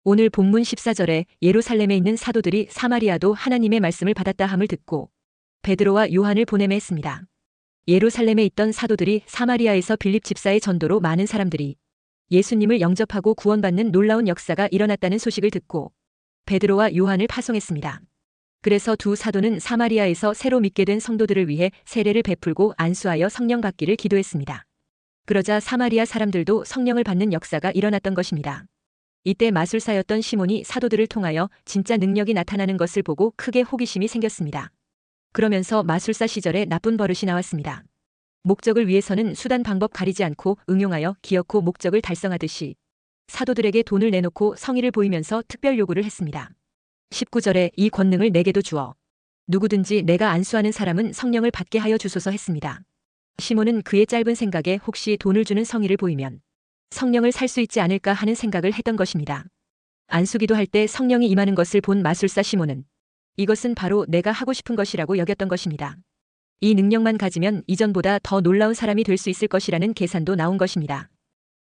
오늘 본문 14절에 예루살렘에 있는 사도들이 사마리아도 하나님의 말씀을 받았다 함을 듣고 베드로와 요한을 보내매 했습니다. 예루살렘에 있던 사도들이 사마리아에서 빌립 집사의 전도로 많은 사람들이 예수님을 영접하고 구원받는 놀라운 역사가 일어났다는 소식을 듣고 베드로와 요한을 파송했습니다. 그래서 두 사도는 사마리아에서 새로 믿게 된 성도들을 위해 세례를 베풀고 안수하여 성령 받기를 기도했습니다. 그러자 사마리아 사람들도 성령을 받는 역사가 일어났던 것입니다. 이때 마술사였던 시몬이 사도들을 통하여 진짜 능력이 나타나는 것을 보고 크게 호기심이 생겼습니다. 그러면서 마술사 시절에 나쁜 버릇이 나왔습니다. 목적을 위해서는 수단 방법 가리지 않고 응용하여 기어코 목적을 달성하듯이 사도들에게 돈을 내놓고 성의를 보이면서 특별 요구를 했습니다. 19절에 이 권능을 내게도 주어 누구든지 내가 안수하는 사람은 성령을 받게 하여 주소서 했습니다. 시몬은 그의 짧은 생각에 혹시 돈을 주는 성의를 보이면 성령을 살 수 있지 않을까 하는 생각을 했던 것입니다. 안수기도 할 때 성령이 임하는 것을 본 마술사 시몬은 이것은 바로 내가 하고 싶은 것이라고 여겼던 것입니다. 이 능력만 가지면 이전보다 더 놀라운 사람이 될 수 있을 것이라는 계산도 나온 것입니다.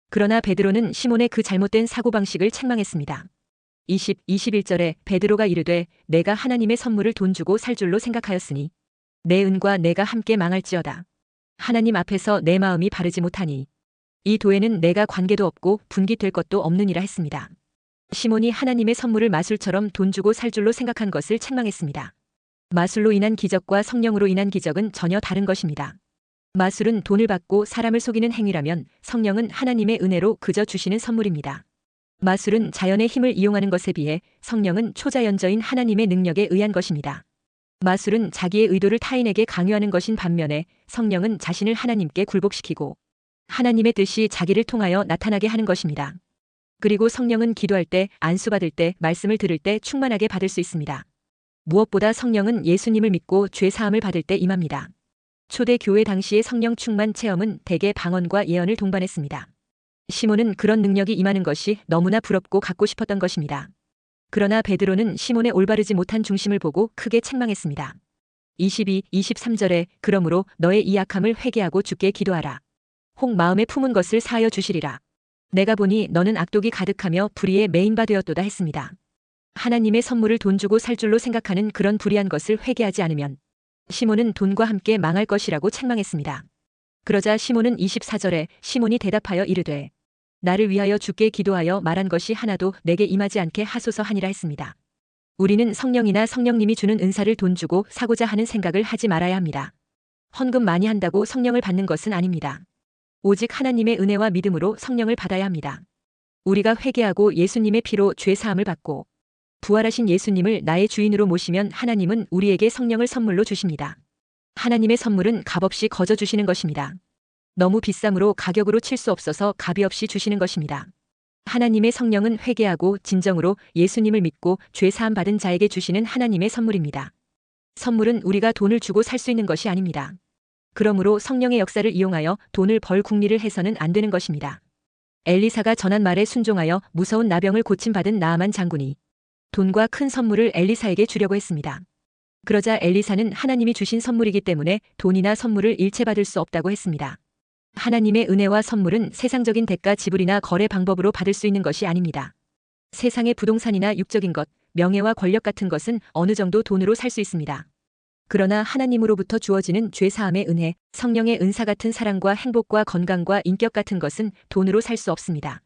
그러나 베드로는 시몬의 그 잘못된 사고방식을 책망했습니다. 21절에 베드로가 이르되 내가 하나님의 선물을 돈 주고 살 줄로 생각하였으니 내 은과 내가 함께 망할지어다. 하나님 앞에서 내 마음이 바르지 못하니 이 도에는 내가 관계도 없고 분깃될 것도 없느니라 했습니다. 시몬이 하나님의 선물을 마술처럼 돈 주고 살 줄로 생각한 것을 책망했습니다. 마술로 인한 기적과 성령으로 인한 기적은 전혀 다른 것입니다. 마술은 돈을 받고 사람을 속이는 행위라면 성령은 하나님의 은혜로 그저 주시는 선물입니다. 마술은 자연의 힘을 이용하는 것에 비해 성령은 초자연저인 하나님의 능력에 의한 것입니다. 마술은 자기의 의도를 타인에게 강요하는 것인 반면에 성령은 자신을 하나님께 굴복시키고 하나님의 뜻이 자기를 통하여 나타나게 하는 것입니다. 그리고 성령은 기도할 때, 안수받을 때, 말씀을 들을 때 충만하게 받을 수 있습니다. 무엇보다 성령은 예수님을 믿고 죄 사함을 받을 때 임합니다. 초대 교회 당시의 성령 충만 체험은 대개 방언과 예언을 동반했습니다. 시몬은 그런 능력이 임하는 것이 너무나 부럽고 갖고 싶었던 것입니다. 그러나 베드로는 시몬의 올바르지 못한 중심을 보고 크게 책망했습니다. 23절에 그러므로 너의 이 악함을 회개하고 주께 기도하라. 혹 마음에 품은 것을 사하여 주시리라. 내가 보니 너는 악독이 가득하며 불의에 매인 바 되었도다 했습니다. 하나님의 선물을 돈 주고 살 줄로 생각하는 그런 불의한 것을 회개하지 않으면 시몬은 돈과 함께 망할 것이라고 책망했습니다. 그러자 시몬은 24절에 시몬이 대답하여 이르되 나를 위하여 주께 기도하여 말한 것이 하나도 내게 임하지 않게 하소서 하니라 했습니다. 우리는 성령이나 성령님이 주는 은사를 돈 주고 사고자 하는 생각을 하지 말아야 합니다. 헌금 많이 한다고 성령을 받는 것은 아닙니다. 오직 하나님의 은혜와 믿음으로 성령을 받아야 합니다. 우리가 회개하고 예수님의 피로 죄 사함을 받고 부활하신 예수님을 나의 주인으로 모시면 하나님은 우리에게 성령을 선물로 주십니다. 하나님의 선물은 값없이 거저 주시는 것입니다. 너무 비싸므로 가격으로 칠 수 없어서 값이 없이 주시는 것입니다. 하나님의 성령은 회개하고 진정으로 예수님을 믿고 죄 사함 받은 자에게 주시는 하나님의 선물입니다. 선물은 우리가 돈을 주고 살 수 있는 것이 아닙니다. 그러므로 성령의 역사를 이용하여 돈을 벌 궁리를 해서는 안 되는 것입니다. 엘리사가 전한 말에 순종하여 무서운 나병을 고침받은 나아만 장군이 돈과 큰 선물을 엘리사에게 주려고 했습니다. 그러자 엘리사는 하나님이 주신 선물이기 때문에 돈이나 선물을 일체 받을 수 없다고 했습니다. 하나님의 은혜와 선물은 세상적인 대가 지불이나 거래 방법으로 받을 수 있는 것이 아닙니다. 세상의 부동산이나 육적인 것, 명예와 권력 같은 것은 어느 정도 돈으로 살 수 있습니다. 그러나 하나님으로부터 주어지는 죄 사함의 은혜, 성령의 은사 같은 사랑과 행복과 건강과 인격 같은 것은 돈으로 살 수 없습니다.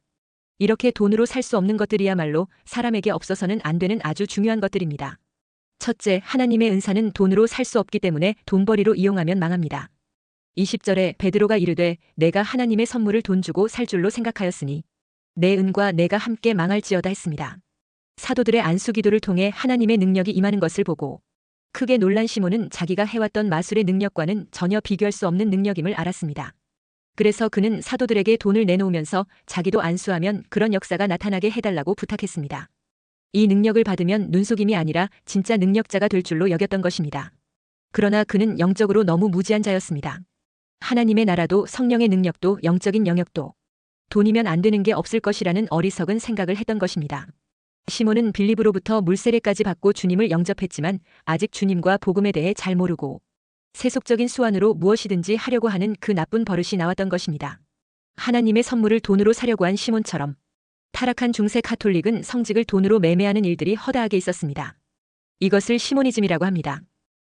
이렇게 돈으로 살 수 없는 것들이야말로 사람에게 없어서는 안 되는 아주 중요한 것들입니다. 첫째, 하나님의 은사는 돈으로 살 수 없기 때문에 돈벌이로 이용하면 망합니다. 20절에 베드로가 이르되 내가 하나님의 선물을 돈 주고 살 줄로 생각하였으니 내 은과 내가 함께 망할지어다 했습니다. 사도들의 안수 기도를 통해 하나님의 능력이 임하는 것을 보고 크게 놀란 시몬은 자기가 해왔던 마술의 능력과는 전혀 비교할 수 없는 능력임을 알았습니다. 그래서 그는 사도들에게 돈을 내놓으면서 자기도 안수하면 그런 역사가 나타나게 해달라고 부탁했습니다. 이 능력을 받으면 눈속임이 아니라 진짜 능력자가 될 줄로 여겼던 것입니다. 그러나 그는 영적으로 너무 무지한 자였습니다. 하나님의 나라도 성령의 능력도 영적인 영역도 돈이면 안 되는 게 없을 것이라는 어리석은 생각을 했던 것입니다. 시몬은 빌립으로부터 물세례까지 받고 주님을 영접했지만 아직 주님과 복음에 대해 잘 모르고 세속적인 수완으로 무엇이든지 하려고 하는 그 나쁜 버릇이 나왔던 것입니다. 하나님의 선물을 돈으로 사려고 한 시몬처럼 타락한 중세 카톨릭은 성직을 돈으로 매매하는 일들이 허다하게 있었습니다. 이것을 시모니즘이라고 합니다.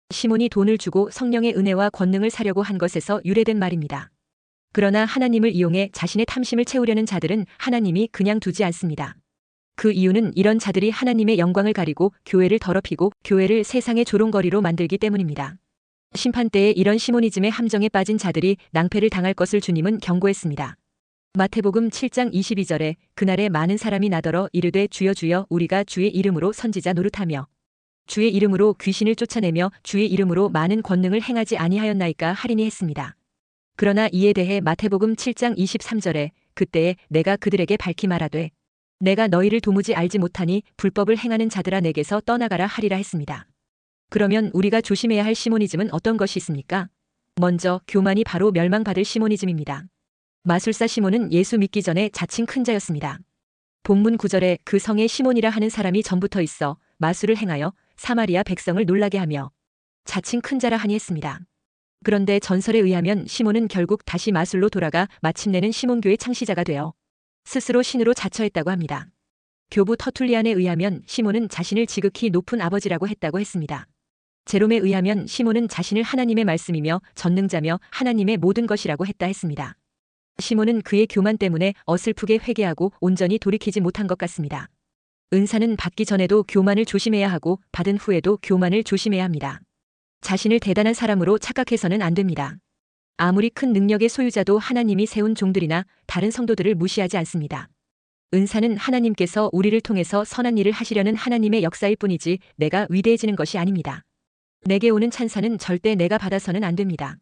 시몬이 돈을 주고 성령의 은혜와 권능을 사려고 한 것에서 유래된 말입니다. 그러나 하나님을 이용해 자신의 탐심을 채우려는 자들은 하나님이 그냥 두지 않습니다. 그 이유는 이런 자들이 하나님의 영광을 가리고 교회를 더럽히고 교회를 세상의 조롱거리로 만들기 때문입니다. 심판 때에 이런 시모니즘의 함정에 빠진 자들이 낭패를 당할 것을 주님은 경고했습니다. 마태복음 7장 22절에 그날에 많은 사람이 나더러 이르되 주여 주여 우리가 주의 이름으로 선지자 노릇하며 주의 이름으로 귀신을 쫓아내며 주의 이름으로 많은 권능을 행하지 아니하였나이까 하리니 했습니다. 그러나 이에 대해 마태복음 7장 23절에 그때에 내가 그들에게 밝히 말하되 내가 너희를 도무지 알지 못하니 불법을 행하는 자들아 내게서 떠나가라 하리라 했습니다. 그러면 우리가 조심해야 할 시모니즘은 어떤 것이 있습니까? 먼저 교만이 바로 멸망받을 시모니즘입니다. 마술사 시몬은 예수 믿기 전에 자칭 큰 자였습니다. 본문 9절에 그 성에 시몬이라 하는 사람이 전부터 있어 마술을 행하여 사마리아 백성을 놀라게 하며 자칭 큰 자라 하니 했습니다. 그런데 전설에 의하면 시몬은 결국 다시 마술로 돌아가 마침내는 시몬교의 창시자가 되어 스스로 신으로 자처했다고 합니다. 교부 터툴리안에 의하면 시몬은 자신을 지극히 높은 아버지라고 했다고 했습니다. 제롬에 의하면 시몬은 자신을 하나님의 말씀이며 전능자며 하나님의 모든 것이라고 했다 했습니다. 시몬은 그의 교만 때문에 어설프게 회개하고 온전히 돌이키지 못한 것 같습니다. 은사는 받기 전에도 교만을 조심해야 하고 받은 후에도 교만을 조심해야 합니다. 자신을 대단한 사람으로 착각해서는 안 됩니다. 아무리 큰 능력의 소유자도 하나님이 세운 종들이나 다른 성도들을 무시하지 않습니다. 은사는 하나님께서 우리를 통해서 선한 일을 하시려는 하나님의 역사일 뿐이지 내가 위대해지는 것이 아닙니다. 내게 오는 찬사는 절대 내가 받아서는 안 됩니다.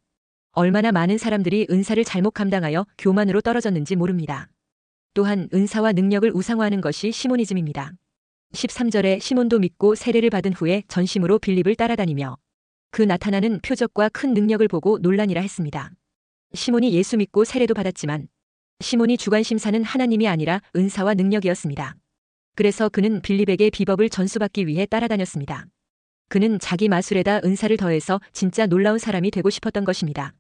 얼마나 많은 사람들이 은사를 잘못 감당하여 교만으로 떨어졌는지 모릅니다. 또한 은사와 능력을 우상화하는 것이 시모니즘입니다. 13절에 시몬도 믿고 세례를 받은 후에 전심으로 빌립을 따라다니며 그 나타나는 표적과 큰 능력을 보고 논란이라 했습니다. 시몬이 예수 믿고 세례도 받았지만 시몬이 주관 심사는 하나님이 아니라 은사와 능력이었습니다. 그래서 그는 빌립에게 비법을 전수받기 위해 따라다녔습니다. 그는 자기 마술에다 은사를 더해서 진짜 놀라운 사람이 되고 싶었던 것입니다.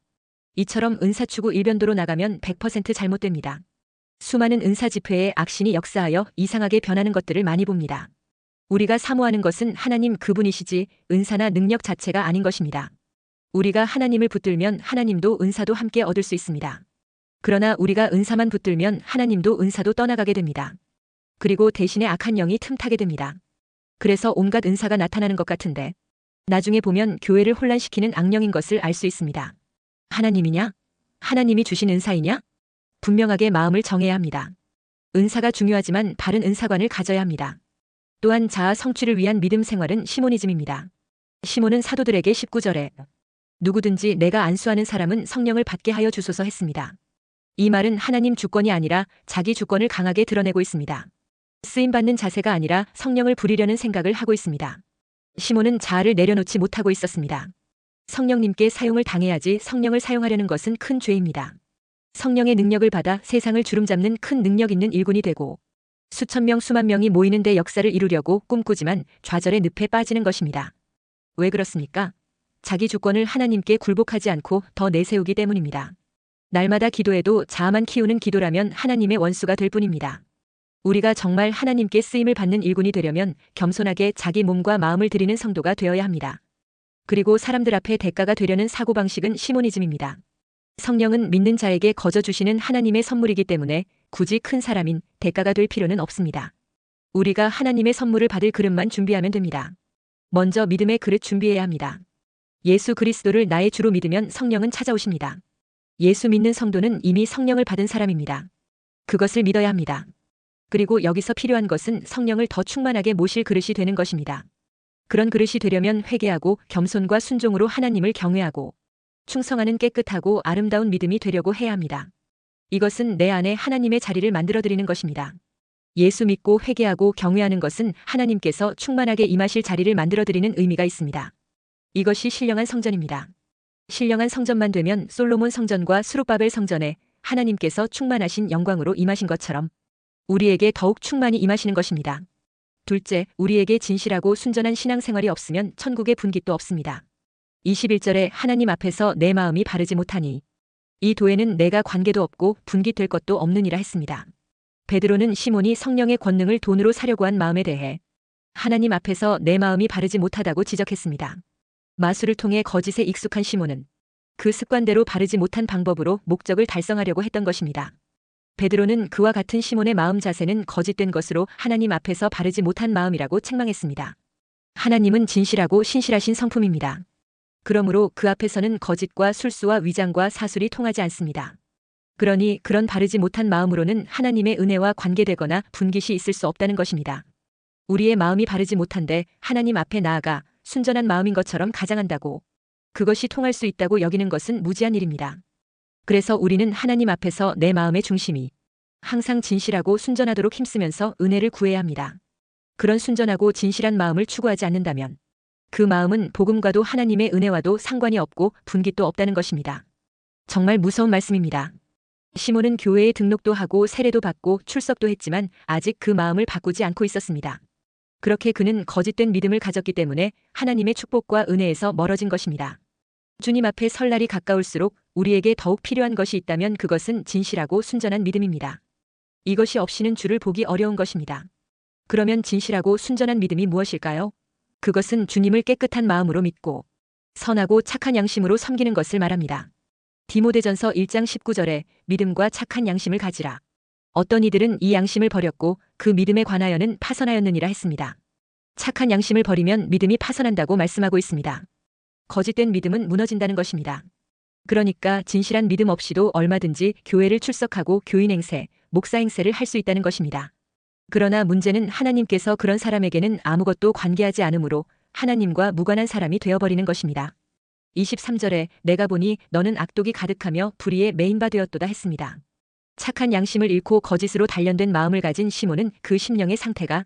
이처럼 은사 추구 일변도로 나가면 100% 잘못됩니다. 수많은 은사 집회에 악신이 역사하여 이상하게 변하는 것들을 많이 봅니다. 우리가 사모하는 것은 하나님 그분이시지 은사나 능력 자체가 아닌 것입니다. 우리가 하나님을 붙들면 하나님도 은사도 함께 얻을 수 있습니다. 그러나 우리가 은사만 붙들면 하나님도 은사도 떠나가게 됩니다. 그리고 대신에 악한 영이 틈타게 됩니다. 그래서 온갖 은사가 나타나는 것 같은데 나중에 보면 교회를 혼란시키는 악령인 것을 알 수 있습니다. 하나님이냐? 하나님이 주신 은사이냐? 분명하게 마음을 정해야 합니다. 은사가 중요하지만 바른 은사관을 가져야 합니다. 또한 자아 성취를 위한 믿음 생활은 시모니즘입니다. 시몬은 사도들에게 19절에 누구든지 내가 안수하는 사람은 성령을 받게 하여 주소서 했습니다. 이 말은 하나님 주권이 아니라 자기 주권을 강하게 드러내고 있습니다. 쓰임받는 자세가 아니라 성령을 부리려는 생각을 하고 있습니다. 시몬은 자아를 내려놓지 못하고 있었습니다. 성령님께 사용을 당해야지 성령을 사용하려는 것은 큰 죄입니다. 성령의 능력을 받아 세상을 주름잡는 큰 능력 있는 일군이 되고 수천 명 수만 명이 모이는 데 역사를 이루려고 꿈꾸지만 좌절의 늪에 빠지는 것입니다. 왜 그렇습니까? 자기 주권을 하나님께 굴복하지 않고 더 내세우기 때문입니다. 날마다 기도해도 자아만 키우는 기도라면 하나님의 원수가 될 뿐입니다. 우리가 정말 하나님께 쓰임을 받는 일군이 되려면 겸손하게 자기 몸과 마음을 드리는 성도가 되어야 합니다. 그리고 사람들 앞에 대가가 되려는 사고방식은 시모니즘입니다. 성령은 믿는 자에게 거저 주시는 하나님의 선물이기 때문에 굳이 큰 사람인 대가가 될 필요는 없습니다. 우리가 하나님의 선물을 받을 그릇만 준비하면 됩니다. 먼저 믿음의 그릇 준비해야 합니다. 예수 그리스도를 나의 주로 믿으면 성령은 찾아오십니다. 예수 믿는 성도는 이미 성령을 받은 사람입니다. 그것을 믿어야 합니다. 그리고 여기서 필요한 것은 성령을 더 충만하게 모실 그릇이 되는 것입니다. 그런 그릇이 되려면 회개하고 겸손과 순종으로 하나님을 경외하고 충성하는 깨끗하고 아름다운 믿음이 되려고 해야 합니다. 이것은 내 안에 하나님의 자리를 만들어드리는 것입니다. 예수 믿고 회개하고 경외하는 것은 하나님께서 충만하게 임하실 자리를 만들어드리는 의미가 있습니다. 이것이 신령한 성전입니다. 신령한 성전만 되면 솔로몬 성전과 스룹바벨 성전에 하나님께서 충만하신 영광으로 임하신 것처럼 우리에게 더욱 충만히 임하시는 것입니다. 둘째, 우리에게 진실하고 순전한 신앙생활이 없으면 천국의 분깃도 없습니다. 21절에 하나님 앞에서 내 마음이 바르지 못하니 이 도에는 내가 관계도 없고 분깃될 것도 없느니라 했습니다. 베드로는 시몬이 성령의 권능을 돈으로 사려고 한 마음에 대해 하나님 앞에서 내 마음이 바르지 못하다고 지적했습니다. 마술을 통해 거짓에 익숙한 시몬은 그 습관대로 바르지 못한 방법으로 목적을 달성하려고 했던 것입니다. 베드로는 그와 같은 시몬의 마음 자세는 거짓된 것으로 하나님 앞에서 바르지 못한 마음이라고 책망했습니다. 하나님은 진실하고 신실하신 성품입니다. 그러므로 그 앞에서는 거짓과 술수와 위장과 사술이 통하지 않습니다. 그러니 그런 바르지 못한 마음으로는 하나님의 은혜와 관계되거나 분깃이 있을 수 없다는 것입니다. 우리의 마음이 바르지 못한데 하나님 앞에 나아가 순전한 마음인 것처럼 가장한다고 그것이 통할 수 있다고 여기는 것은 무지한 일입니다. 그래서 우리는 하나님 앞에서 내 마음의 중심이 항상 진실하고 순전하도록 힘쓰면서 은혜를 구해야 합니다. 그런 순전하고 진실한 마음을 추구하지 않는다면 그 마음은 복음과도 하나님의 은혜와도 상관이 없고 분깃도 없다는 것입니다. 정말 무서운 말씀입니다. 시몬은 교회에 등록도 하고 세례도 받고 출석도 했지만 아직 그 마음을 바꾸지 않고 있었습니다. 그렇게 그는 거짓된 믿음을 가졌기 때문에 하나님의 축복과 은혜에서 멀어진 것입니다. 주님 앞에 설 날이 가까울수록 우리에게 더욱 필요한 것이 있다면 그것은 진실하고 순전한 믿음입니다. 이것이 없이는 주를 보기 어려운 것입니다. 그러면 진실하고 순전한 믿음이 무엇일까요? 그것은 주님을 깨끗한 마음으로 믿고 선하고 착한 양심으로 섬기는 것을 말합니다. 디모데전서 1장 19절에 믿음과 착한 양심을 가지라. 어떤 이들은 이 양심을 버렸고 그 믿음에 관하여는 파선하였느니라 했습니다. 착한 양심을 버리면 믿음이 파선한다고 말씀하고 있습니다. 거짓된 믿음은 무너진다는 것입니다. 그러니까 진실한 믿음 없이도 얼마든지 교회를 출석하고 교인 행세, 목사 행세를 할 수 있다는 것입니다. 그러나 문제는 하나님께서 그런 사람에게는 아무것도 관계하지 않으므로 하나님과 무관한 사람이 되어버리는 것입니다. 23절에 내가 보니 너는 악독이 가득하며 불의에 매인 바 되었도다 했습니다. 착한 양심을 잃고 거짓으로 단련된 마음을 가진 시몬은 그 심령의 상태가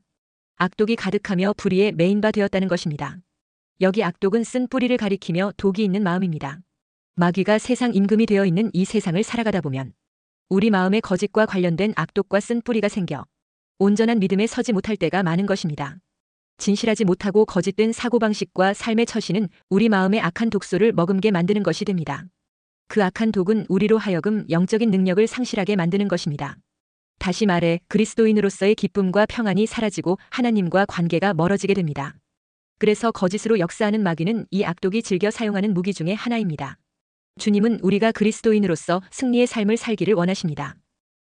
악독이 가득하며 불의에 매인 바 되었다는 것입니다. 여기 악독은 쓴 뿌리를 가리키며 독이 있는 마음입니다. 마귀가 세상 임금이 되어 있는 이 세상을 살아가다 보면 우리 마음에 거짓과 관련된 악독과 쓴 뿌리가 생겨 온전한 믿음에 서지 못할 때가 많은 것입니다. 진실하지 못하고 거짓된 사고방식과 삶의 처신은 우리 마음의 악한 독소를 머금게 만드는 것이 됩니다. 그 악한 독은 우리로 하여금 영적인 능력을 상실하게 만드는 것입니다. 다시 말해 그리스도인으로서의 기쁨과 평안이 사라지고 하나님과 관계가 멀어지게 됩니다. 그래서 거짓으로 역사하는 마귀는 이 악독이 즐겨 사용하는 무기 중에 하나입니다. 주님은 우리가 그리스도인으로서 승리의 삶을 살기를 원하십니다.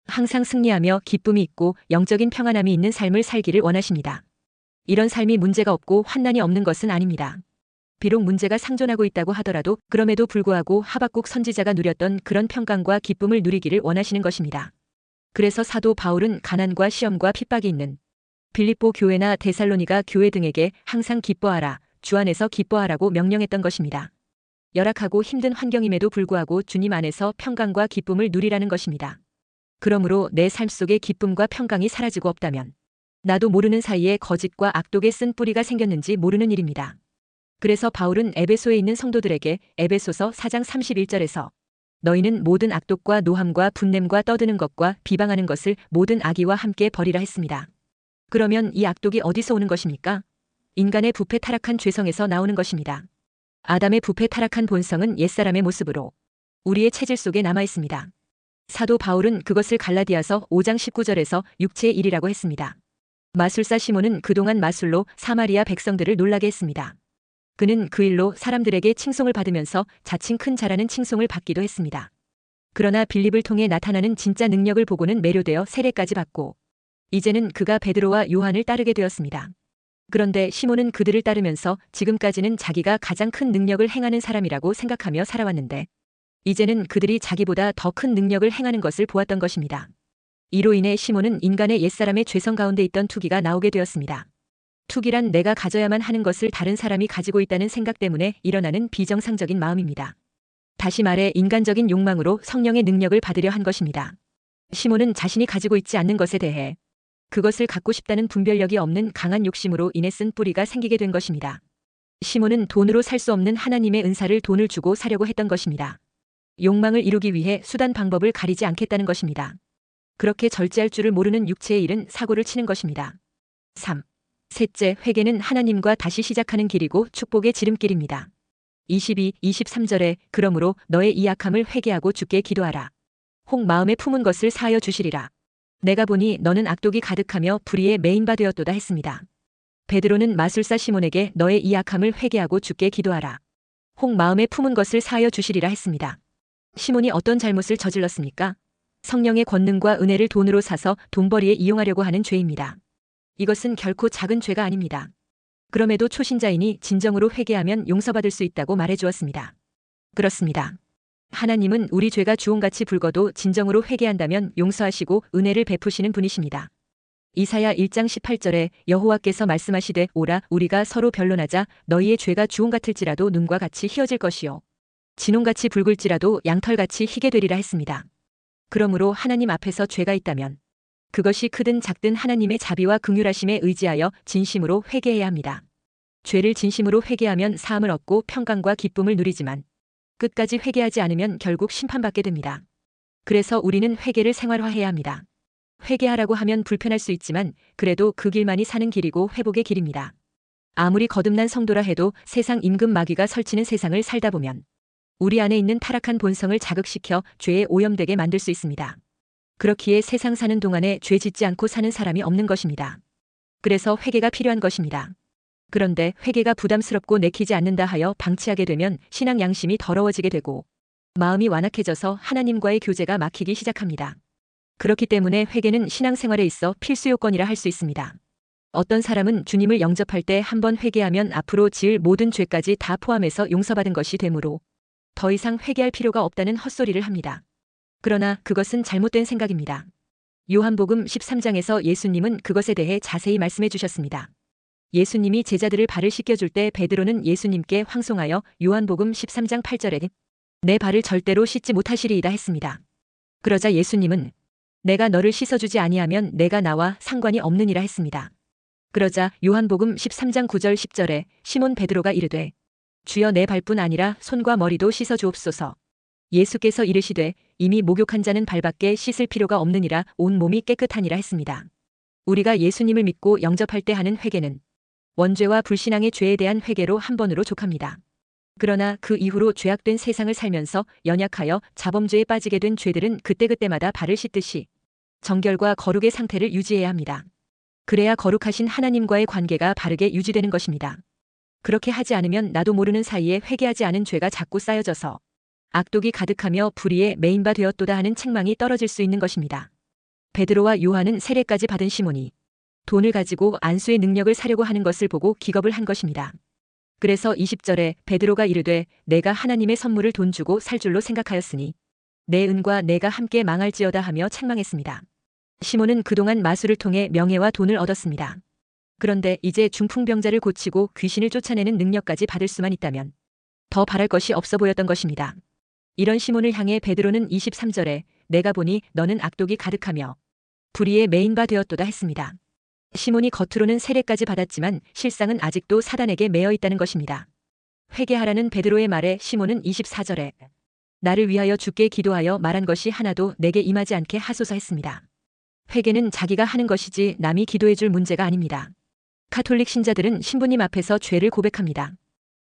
항상 승리하며 기쁨이 있고 영적인 평안함이 있는 삶을 살기를 원하십니다. 이런 삶이 문제가 없고 환난이 없는 것은 아닙니다. 비록 문제가 상존하고 있다고 하더라도 그럼에도 불구하고 하박국 선지자가 누렸던 그런 평강과 기쁨을 누리기를 원하시는 것입니다. 그래서 사도 바울은 가난과 시험과 핍박이 있는 빌립보 교회나 데살로니가 교회 등에게 항상 기뻐하라, 주 안에서 기뻐하라고 명령했던 것입니다. 열악하고 힘든 환경임에도 불구하고 주님 안에서 평강과 기쁨을 누리라는 것입니다. 그러므로 내 삶 속에 기쁨과 평강이 사라지고 없다면 나도 모르는 사이에 거짓과 악독의 쓴 뿌리가 생겼는지 모르는 일입니다. 그래서 바울은 에베소에 있는 성도들에게 에베소서 4장 31절에서 너희는 모든 악독과 노함과 분냄과 떠드는 것과 비방하는 것을 모든 악의와 함께 버리라 했습니다. 그러면 이 악독이 어디서 오는 것입니까? 인간의 부패 타락한 죄성에서 나오는 것입니다. 아담의 부패 타락한 본성은 옛사람의 모습으로 우리의 체질 속에 남아 있습니다. 사도 바울은 그것을 갈라디아서 5장 19절에서 육체의 일이라고 했습니다. 마술사 시몬은 그동안 마술로 사마리아 백성들을 놀라게 했습니다. 그는 그 일로 사람들에게 칭송을 받으면서 자칭 큰 자라는 칭송을 받기도 했습니다. 그러나 빌립을 통해 나타나는 진짜 능력을 보고는 매료되어 세례까지 받고 이제는 그가 베드로와 요한을 따르게 되었습니다. 그런데 시몬은 그들을 따르면서 지금까지는 자기가 가장 큰 능력을 행하는 사람이라고 생각하며 살아왔는데 이제는 그들이 자기보다 더 큰 능력을 행하는 것을 보았던 것입니다. 이로 인해 시몬은 인간의 옛사람의 죄성 가운데 있던 투기가 나오게 되었습니다. 투기란 내가 가져야만 하는 것을 다른 사람이 가지고 있다는 생각 때문에 일어나는 비정상적인 마음입니다. 다시 말해 인간적인 욕망으로 성령의 능력을 받으려 한 것입니다. 시몬은 자신이 가지고 있지 않는 것에 대해 그것을 갖고 싶다는 분별력이 없는 강한 욕심으로 인해 쓴 뿌리가 생기게 된 것입니다. 시몬은 돈으로 살 수 없는 하나님의 은사를 돈을 주고 사려고 했던 것입니다. 욕망을 이루기 위해 수단 방법을 가리지 않겠다는 것입니다. 그렇게 절제할 줄을 모르는 육체의 일은 사고를 치는 것입니다. 3. 셋째, 회개는 하나님과 다시 시작하는 길이고 축복의 지름길입니다. 22, 23절에 그러므로 너의 이 악함을 회개하고 주께 기도하라. 혹 마음에 품은 것을 사하여 주시리라. 내가 보니 너는 악독이 가득하며 불의의 메인바 되었도다 했습니다. 베드로는 마술사 시몬에게 너의 이 악함을 회개하고 주께 기도하라. 혹 마음에 품은 것을 사하여 주시리라 했습니다. 시몬이 어떤 잘못을 저질렀습니까? 성령의 권능과 은혜를 돈으로 사서 돈벌이에 이용하려고 하는 죄입니다. 이것은 결코 작은 죄가 아닙니다. 그럼에도 초신자이니 진정으로 회개하면 용서받을 수 있다고 말해주었습니다. 그렇습니다. 하나님은 우리 죄가 주홍같이 붉어도 진정으로 회개한다면 용서하시고 은혜를 베푸시는 분이십니다. 이사야 1장 18절에 여호와께서 말씀하시되 오라 우리가 서로 변론하자 너희의 죄가 주홍같을지라도 눈과 같이 희어질 것이요 진홍같이 붉을지라도 양털같이 희게 되리라 했습니다. 그러므로 하나님 앞에서 죄가 있다면 그것이 크든 작든 하나님의 자비와 긍휼하심에 의지하여 진심으로 회개해야 합니다. 죄를 진심으로 회개하면 사함을 얻고 평강과 기쁨을 누리지만 끝까지 회개하지 않으면 결국 심판받게 됩니다. 그래서 우리는 회개를 생활화해야 합니다. 회개하라고 하면 불편할 수 있지만 그래도 그 길만이 사는 길이고 회복의 길입니다. 아무리 거듭난 성도라 해도 세상 임금 마귀가 설치는 세상을 살다 보면 우리 안에 있는 타락한 본성을 자극시켜 죄에 오염되게 만들 수 있습니다. 그렇기에 세상 사는 동안에 죄 짓지 않고 사는 사람이 없는 것입니다. 그래서 회개가 필요한 것입니다. 그런데 회개가 부담스럽고 내키지 않는다 하여 방치하게 되면 신앙 양심이 더러워지게 되고 마음이 완악해져서 하나님과의 교제가 막히기 시작합니다. 그렇기 때문에 회개는 신앙생활에 있어 필수 요건이라 할 수 있습니다. 어떤 사람은 주님을 영접할 때 한 번 회개하면 앞으로 지을 모든 죄까지 다 포함해서 용서받은 것이 되므로 더 이상 회개할 필요가 없다는 헛소리를 합니다. 그러나 그것은 잘못된 생각입니다. 요한복음 13장에서 예수님은 그것에 대해 자세히 말씀해 주셨습니다. 예수님이 제자들을 발을 씻겨줄 때 베드로는 예수님께 황송하여 요한복음 13장 8절에 내 발을 절대로 씻지 못하시리이다 했습니다. 그러자 예수님은 내가 너를 씻어주지 아니하면 내가 나와 상관이 없느니라 했습니다. 그러자 요한복음 13장 9절 10절에 시몬 베드로가 이르되 주여 내 발뿐 아니라 손과 머리도 씻어주옵소서. 예수께서 이르시되 이미 목욕한 자는 발밖에 씻을 필요가 없느니라 온 몸이 깨끗하니라 했습니다. 우리가 예수님을 믿고 영접할 때 하는 회개는 원죄와 불신앙의 죄에 대한 회개로 한 번으로 족합니다. 그러나 그 이후로 죄악된 세상을 살면서 연약하여 자범죄에 빠지게 된 죄들은 그때그때마다 발을 씻듯이 정결과 거룩의 상태를 유지해야 합니다. 그래야 거룩하신 하나님과의 관계가 바르게 유지되는 것입니다. 그렇게 하지 않으면 나도 모르는 사이에 회개하지 않은 죄가 자꾸 쌓여져서 악독이 가득하며 불의의 메인바 되었도다 하는 책망이 떨어질 수 있는 것입니다. 베드로와 요한은 세례까지 받은 시몬이 돈을 가지고 안수의 능력을 사려고 하는 것을 보고 기겁을 한 것입니다. 그래서 20절에 베드로가 이르되 내가 하나님의 선물을 돈 주고 살 줄로 생각하였으니 내 은과 내가 함께 망할지어다 하며 책망했습니다. 시몬은 그동안 마술을 통해 명예와 돈을 얻었습니다. 그런데 이제 중풍병자를 고치고 귀신을 쫓아내는 능력까지 받을 수만 있다면 더 바랄 것이 없어 보였던 것입니다. 이런 시몬을 향해 베드로는 23절에 내가 보니 너는 악독이 가득하며 불의의 메인바 되었도다 했습니다. 시몬이 겉으로는 세례까지 받았지만 실상은 아직도 사단에게 매여 있다는 것입니다. 회개하라는 베드로의 말에 시몬은 24절에 나를 위하여 주께 기도하여 말한 것이 하나도 내게 임하지 않게 하소서 했습니다. 회개는 자기가 하는 것이지 남이 기도해 줄 문제가 아닙니다. 가톨릭 신자들은 신부님 앞에서 죄를 고백합니다.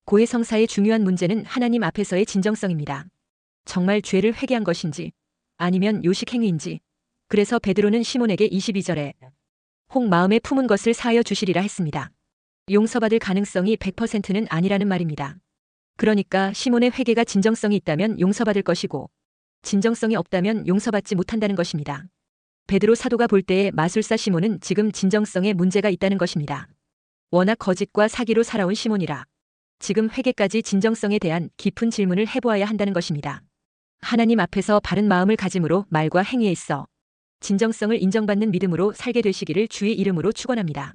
고해성사의 중요한 문제는 하나님 앞에서의 진정성입니다. 정말 죄를 회개한 것인지 아니면 요식행위인지. 그래서 베드로는 시몬에게 22절에 혹 마음에 품은 것을 사하여 주시리라 했습니다. 용서받을 가능성이 100%는 아니라는 말입니다. 그러니까 시몬의 회개가 진정성이 있다면 용서받을 것이고 진정성이 없다면 용서받지 못한다는 것입니다. 베드로 사도가 볼 때의 마술사 시몬은 지금 진정성에 문제가 있다는 것입니다. 워낙 거짓과 사기로 살아온 시몬이라 지금 회개까지 진정성에 대한 깊은 질문을 해보아야 한다는 것입니다. 하나님 앞에서 바른 마음을 가짐으로 말과 행위에 있어 진정성을 인정받는 믿음으로 살게 되시기를 주의 이름으로 축원합니다.